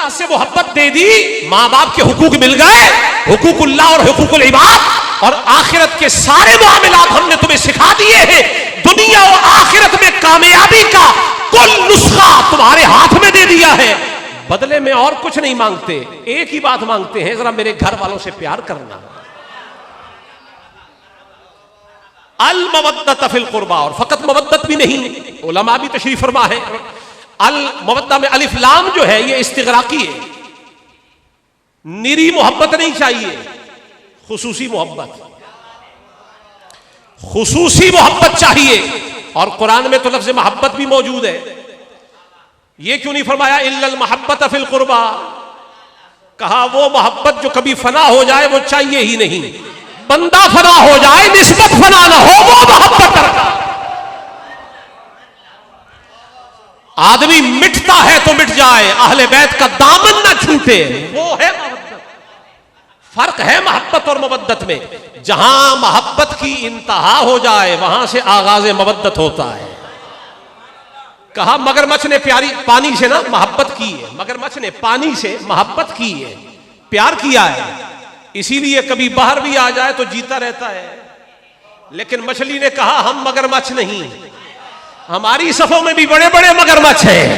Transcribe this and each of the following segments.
अल्लाह से मोहब्बत दे दी, माँ बाप के हुकूक मिल गए, हुकूकुल्लाह और हुकूकुल इबाद, और आखिरत के सारे मामलात हमने तुम्हें सिखा दिए हैं। दुनिया और आखिरत में कामयाबी का कुल नुस्खा तुम्हारे हाथ में दे दिया है। बदले में और कुछ नहीं मांगते, एक ही बात मांगते हैं, जरा मेरे घर वालों से प्यार करना। अल मवद्दत फिल कुर्बा, और फकत मवद्दत भी नहीं, उलमा भी तशरीफ फरमा है, अल मवद्दा में अलिफ लाम जो है ये इस्तिगराकी है। निरी मोहब्बत नहीं चाहिए, खुसूसी मोहब्बत, खुसूसी मोहब्बत चाहिए। और कुरान में तो लफ्ज़ मोहब्बत भी मौजूद है। ये क्यों नहीं फरमाया इल्लल मोहब्बत फिल कुर्बा? कहा वो मोहब्बत जो कभी फना हो जाए वो चाहिए ही नहीं। बंदा फना हो जाए, निस्बत फना ना हो, वो मोहब्बत करता। आदमी मिटता है तो मिट जाए, अहले बैत का दामन ना छूटे, वो है मोहब्बत। फर्क है मोहब्बत और मवद्दत में। जहां मोहब्बत की इंतहा हो जाए वहां से आगाज मवद्दत होता है। कहा मगरमच्छ ने प्यारी पानी से ना मोहब्बत की है, मगरमच्छ ने पानी से मोहब्बत की है, प्यार किया है, इसीलिए कभी बाहर भी आ जाए तो जीता रहता है। लेकिन मछली ने कहा हम मगरमच्छ नहीं, हमारी सफों में भी बड़े बड़े मगरमच्छ हैं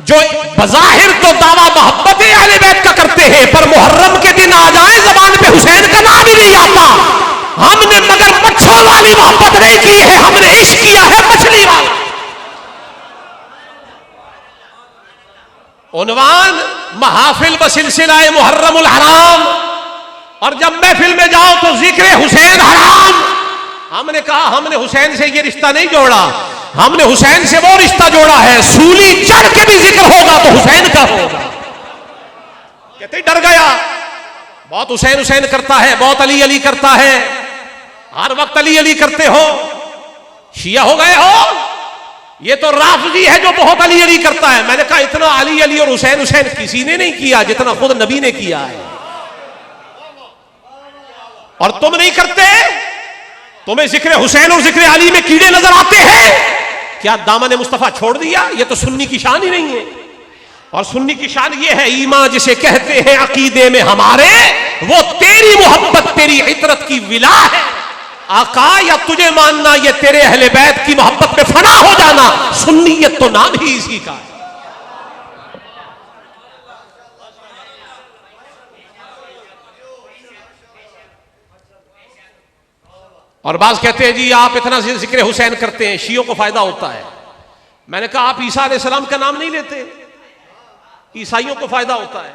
जो बज़ाहिर तो दावा मोहब्बत अहले बैत का करते हैं, पर मुहर्रम के दिन आ जाए जबान पे हुसैन का नाम ही नहीं आता। हमने मगरमच्छों वाली मोहब्बत नहीं की है, हमने इश्क किया है मछली वाला। उन्वान महाफिल व सिलसिलाए मुहर्रमुल हराम, और जब महफिल में जाओ तो जिक्र हुसैन हराम। हमने कहा हमने हुसैन से ये रिश्ता नहीं जोड़ा, हमने हुसैन से वो रिश्ता जोड़ा है, सूली चढ़ के भी जिक्र होगा तो हुसैन का होगा। कहते डर गया, बहुत हुसैन हुसैन करता है, बहुत अली अली करता है, हर वक्त अली अली करते हो, शिया हो गए हो। ये तो राफजी है जो बहुत अली अली करता है। मैंने कहा इतना अली अली और हुसैन हुसैन किसी ने नहीं किया जितना खुद नबी ने किया है, और तुम नहीं करते। तुम्हें जिक्र हुसैन और जिक्र अली में कीड़े नजर आते हैं, क्या दामन मुस्तफा छोड़ दिया? ये तो सुन्नी की शान ही नहीं है। और सुन्नी की शान ये है, ईमान जिसे कहते हैं अकीदे में हमारे, वो तेरी मोहब्बत तेरी इतरत की विला है। आका या तुझे मानना ये तेरे अहले बैत की मोहब्बत में फना हो जाना, सुन्नियत तो नाम ही इसी का है। और बाज कहते हैं जी आप इतना जिक्र हुसैन करते हैं, शियों को फायदा होता है। मैंने कहा आप ईसा अलैहिस्सलाम का नाम नहीं लेते, ईसाइयों को फायदा होता है।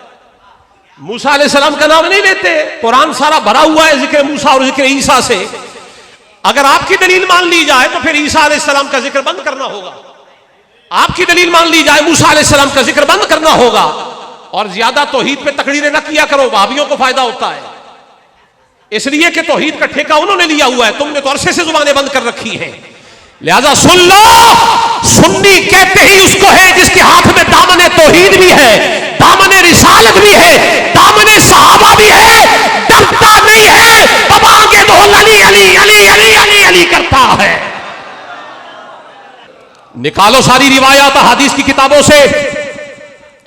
मूसा अलैहिस्सलाम का नाम नहीं लेते, कुरान सारा भरा हुआ है जिक्र मूसा और जिक्र ईसा से। अगर आपकी दलील मान ली जाए तो फिर ईसा अलैहिस्सलाम का जिक्र बंद करना होगा, आपकी दलील मान ली जाए मूसा अलैहिस्सलाम का जिक्र बंद करना होगा। और ज्यादा तौहीद पे तकरीरें ना किया करो, वहाबियों को फायदा होता है, इसलिए कि तौहीद का ठेका उन्होंने लिया हुआ है, तुमने तो अरसे से जुबानें बंद कर रखी हैं। लिहाजा सुन लो, सुन्नी कहते ही उसको है जिसके हाथ में दामन तौहीद भी है, दामन रिसालत भी है, दामन सहाबा भी है, डरता नहीं है, बबांगे ढोल अली अली अली अली अली अली करता है। निकालो सारी रिवायात हदीस की किताबों से,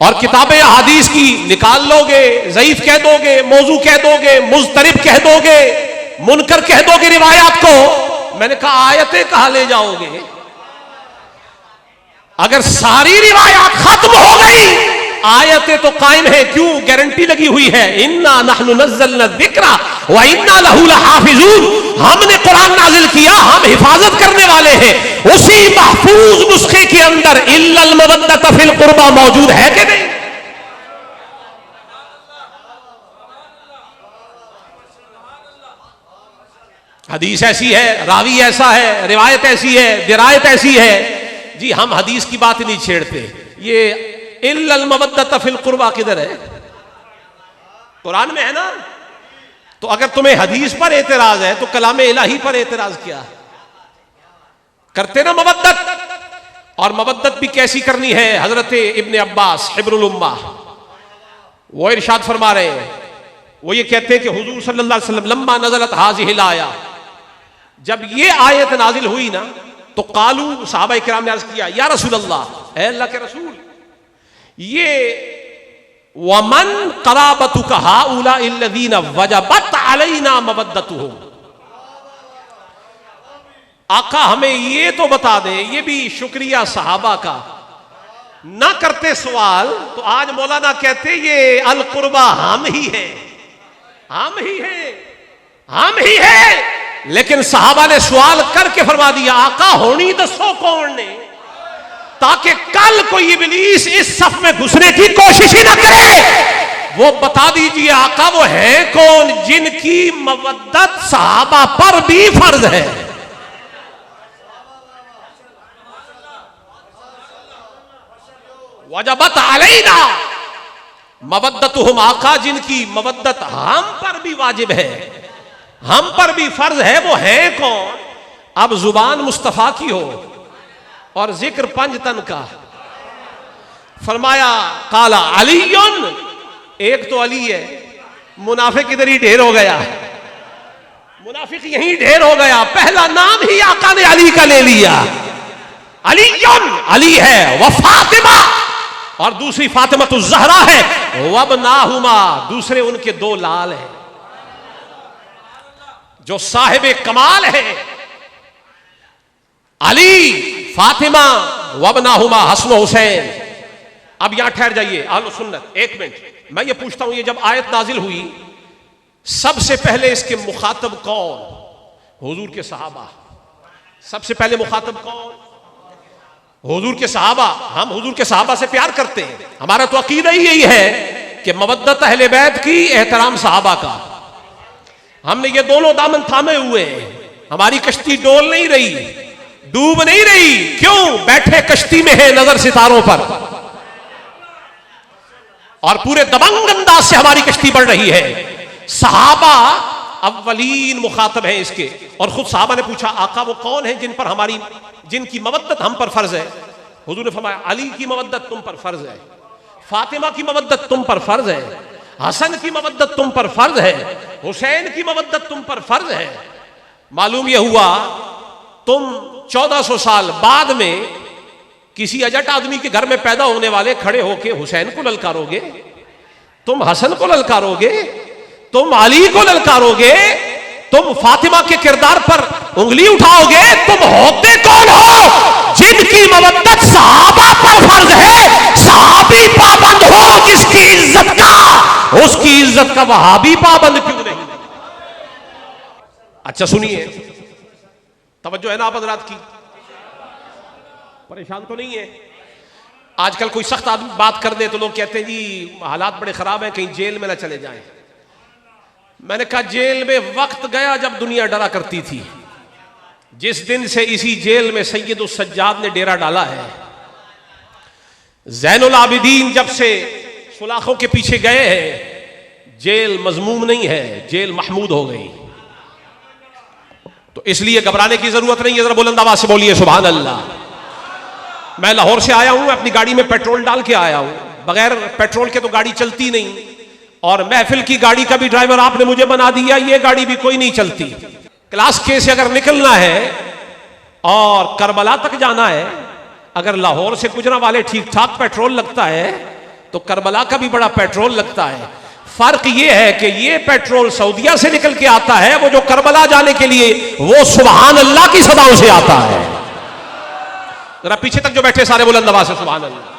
और किताबें हदीस की निकाल लोगे, ज़ईफ कह दोगे, मौजू कह दोगे, मुज़तरिब कह दोगे, मुनकर कह दोगे रिवायात को। मैंने कहा आयतें कहां ले जाओगे? अगर सारी रिवायात खत्म हो गई, आयतें तो कायम है। क्यों? गारंटी लगी हुई है, इन्ना नहनु नज़्ज़लना ज़िक्रा व इन्ना लहू लहाफ़िज़ून। हमने कुरान नाजिल किया, हम हिफाजत करने वाले हैं। उसी महफूज नुस्खे के अंदर इल्लल मवद्दत फिल कुर्बा मौजूद है कि नहीं? हदीस ऐसी है, रावी ऐसा है, रिवायत ऐसी है, दिरायत ऐसी है जी। हम हदीस की बात नहीं छेड़ते। ये इल्लल मवद्दत फिल कुर्बा किधर है? कुरान में है ना। तो अगर तुम्हें हदीस पर एतराज है तो कलाम इलाही पर एतराज क्या करते ना? मवद्दत, और मवद्दत भी कैसी करनी है? हजरत इब्ने अब्बास हिब्रुल उम्मा वो इरशाद फरमा रहे हैं, वो ये कहते हैं कि हुजूर सल्लल्लाहु अलैहि वसल्लम लम्मा नज़लत हाज़िहिल आया, जब ये आयत नाजिल हुई ना तो कालू सहाबा किराम ने अर्ज किया या रसूल अल्लाह, ऐ अल्लाह के रसूल, ये वमन कराबतुका हाउला इल्लज़ीना वजबत अलैना मवद्दतुहुम। आका हमें ये तो बता दे, ये भी शुक्रिया सहाबा का, ना करते सवाल तो आज मौलाना कहते ये अल कुर्बा हम ही है, हम ही है, हम ही है। लेकिन सहाबा ने सवाल करके फरमा दिया, आका होनी दसो कौन ने, ताकि कल कोई इब्लीस इस सफ में घुसने की कोशिश ही ना करे। वो बता दीजिए आका वो है कौन जिनकी मवद्दत सहाबा पर भी फर्ज है। वजबत अलैना मवद्दतुहुम, आका जिनकी मवद्दत हम पर भी वाजिब है, हम पर भी फर्ज है, वो है कौन। अब जुबान मुस्तफा की हो और जिक्र पंजतन का। फरमाया काला अलीयुन, एक तो अली है, मुनाफिक इधर ही ढेर हो गया, मुनाफिक यहीं ढेर हो गया, पहला नाम ही आका ने अली का ले लिया। अलीयुन अली है, व फातिमा, और दूसरी फातिमा ज़हरा है, वबनाहुमा, दूसरे उनके दो लाल हैं जो साहिबे कमाल है। अली, फातिमा, वबनाहुमा हसन हुसैन। अब यहां ठहर जाइए अहले सुन्नत, एक मिनट। मैं ये पूछता हूं, ये जब आयत नाजिल हुई सबसे पहले इसके मुखातब कौन? हुजूर के सहाबा। सबसे पहले मुखातब कौन? हुजूर के सहाबा। हम हुजूर के सहाबा से प्यार करते हैं, हमारा तो अकीदा ही यही है कि मवद्दत अहले बैत की, एहतराम सहाबा का। हमने ये दोनों दामन थामे हुए हैं, हमारी कश्ती डोल नहीं रही, डूब नहीं रही। क्यों? बैठे कश्ती में है नजर सितारों पर, और पूरे दबंग अंदाज से हमारी कश्ती बढ़ रही है। सहाबा अव्वलीन मुखातब है इसके। और खुद सहाबा ने पूछा, आका वो कौन है जिन पर हमारी, जिनकी मवद्दत हम पर फर्ज है? हुजूर ने फरमाया अली की मवद्दत तुम पर फर्ज है, फातिमा की मवद्दत तुम पर फर्ज है, हसन की मवद्दत तुम पर फर्ज है, हुसैन की मवद्दत तुम पर फर्ज है। मालूम यह हुआ तुम 1400 साल बाद में किसी अजट आदमी के घर में पैदा होने वाले खड़े होके हुसैन को ललकारोगे, तुम हसन को ललकारोगे, तुम अली को ललकारोगे, तुम फातिमा के किरदार पर उंगली उठाओगे। तुम होते कौन हो जिनकी मवद्दत सहाबा पर फर्ज है? सहाबी पाबंद हो जिसकी इज्जत का, उसकी इज्जत का वहाबी पाबंद क्यों नहीं? अच्छा सुनिए, तवज्जो है ना आप हज़रात की? परेशान तो नहीं है? आजकल कोई सख्त आदमी बात कर दे तो लोग कहते हैं जी हालात बड़े खराब हैं, कहीं जेल में ना चले जाएं। मैंने कहा जेल में वक्त गया जब दुनिया डरा करती थी। जिस दिन से इसी जेल में सैयदुस सज्जाद ने डेरा डाला है, ज़ैनुल आबिदीन जब से सुलाखों के पीछे गए हैं, जेल मजमूम नहीं है, जेल महमूद हो गई। तो इसलिए घबराने की जरूरत नहीं है। जरा बुलंद आवाज से बोलिए सुभान अल्लाह। मैं लाहौर से आया हूं, अपनी गाड़ी में पेट्रोल डाल के आया हूं, बगैर पेट्रोल के तो गाड़ी चलती नहीं, और महफिल की गाड़ी का भी ड्राइवर आपने मुझे बना दिया, ये गाड़ी भी कोई नहीं चलती। क्लास के से अगर निकलना है और करबला तक जाना है, अगर लाहौर से गुजरांवाले ठीक ठाक पेट्रोल लगता है तो करबला का भी बड़ा पेट्रोल लगता है। फर्क ये है कि ये पेट्रोल सऊदिया से निकल के आता है, वो जो करबला जाने के लिए वो सुभान अल्लाह की सदाओं से आता है। जरा पीछे तक जो बैठे सारे बुलंद आवाज से सुभान अल्लाह।